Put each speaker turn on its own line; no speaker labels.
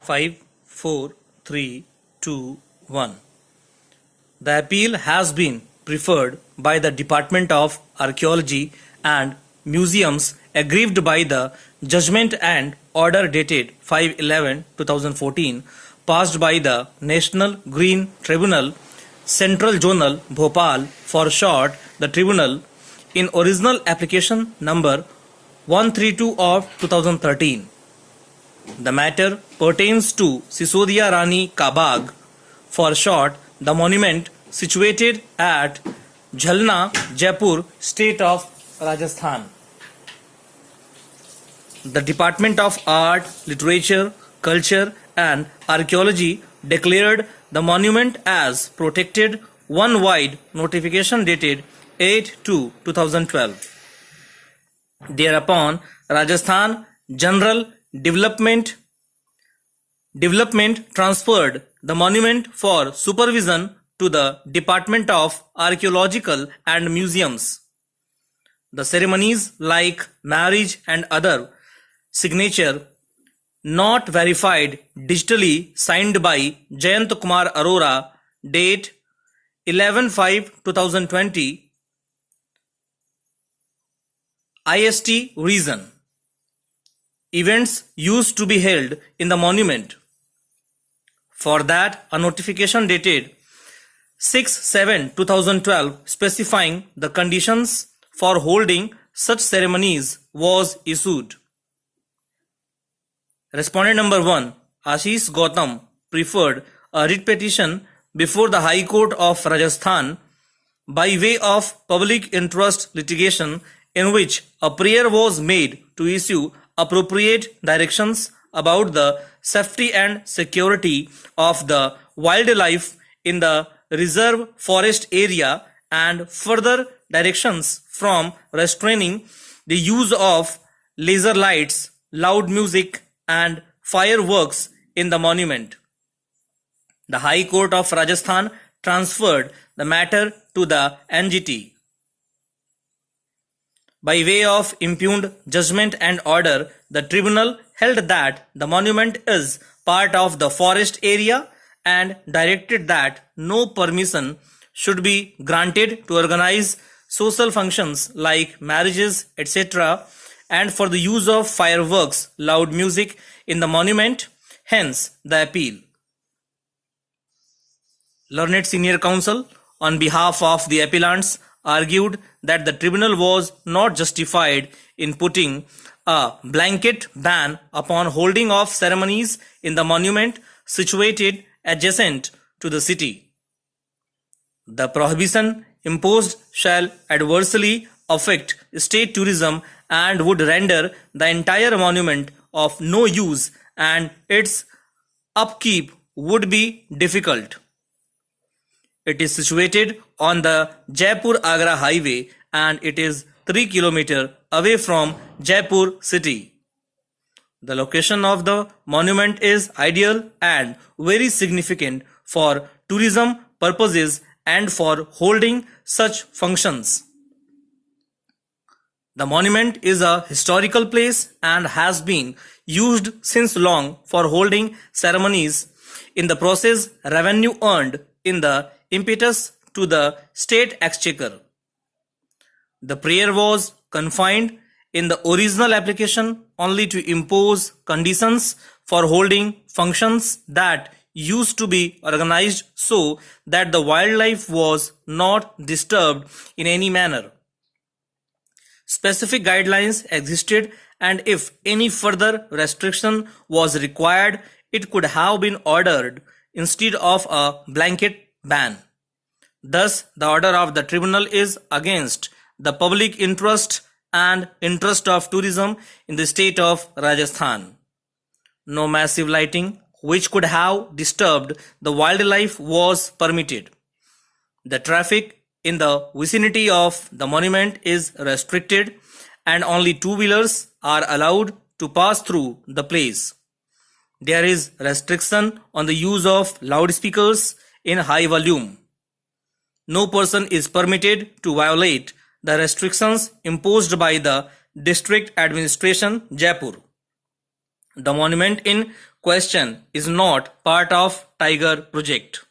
5, 4, 3, 2, 1. The appeal has been preferred by the Department of Archaeology and Museums aggrieved by the judgment and order dated 5/11/2014 passed by the National Green Tribunal, Central Journal, Bhopal, for short the Tribunal, in original application number 132 of 2013. The matter pertains to Sisodia Rani Ka Bagh, for short the monument situated at Jhalna, Jaipur, state of Rajasthan. The Department of Art, Literature, Culture and Archaeology declared the monument as protected one wide notification dated 8/2/2012. Thereupon, Rajasthan General Development transferred the monument for supervision to the Department of Archaeological and Museums. The ceremonies like marriage and other signature not verified digitally signed by Jayant Kumar Arora, date 11/5/2020, IST reason. Events used to be held in the monument. For that, a notification dated 6/7/2012 specifying the conditions for holding such ceremonies was issued. Respondent number 1, Ashish Gautam, preferred a writ petition before the High Court of Rajasthan by way of public interest litigation, in which a prayer was made to issue appropriate directions about the safety and security of the wildlife in the reserve forest area, and further directions from restraining the use of laser lights, loud music and fireworks in the monument. The High Court of Rajasthan transferred the matter to the NGT. By way of impugned judgment and order, the tribunal held that the monument is part of the forest area and directed that no permission should be granted to organize social functions like marriages, etc., and for the use of fireworks, loud music in the monument. Hence, the appeal. Learned Senior Counsel, on behalf of the appellants, argued that the tribunal was not justified in putting a blanket ban upon holding of ceremonies in the monument situated adjacent to the city. The prohibition imposed shall adversely affect state tourism and would render the entire monument of no use, and its upkeep would be difficult. It is situated on the Jaipur-Agra highway and it is 3 km away from Jaipur city. The location of the monument is ideal and very significant for tourism purposes and for holding such functions. The monument is a historical place and has been used since long for holding ceremonies. In the process, revenue earned in the impetus to the state exchequer. The prayer was confined in the original application only to impose conditions for holding functions that used to be organized so that the wildlife was not disturbed in any manner. Specific guidelines existed, and if any further restriction was required, it could have been ordered instead of a blanket ban. Thus, the order of the tribunal is against the public interest and interest of tourism in the state of Rajasthan. No massive lighting which could have disturbed the wildlife was permitted. The traffic in the vicinity of the monument is restricted and only two-wheelers are allowed to pass through the place. There is restriction on the use of loudspeakers in high volume. No person is permitted to violate the restrictions imposed by the District Administration, Jaipur. The monument in question is not part of Tiger project.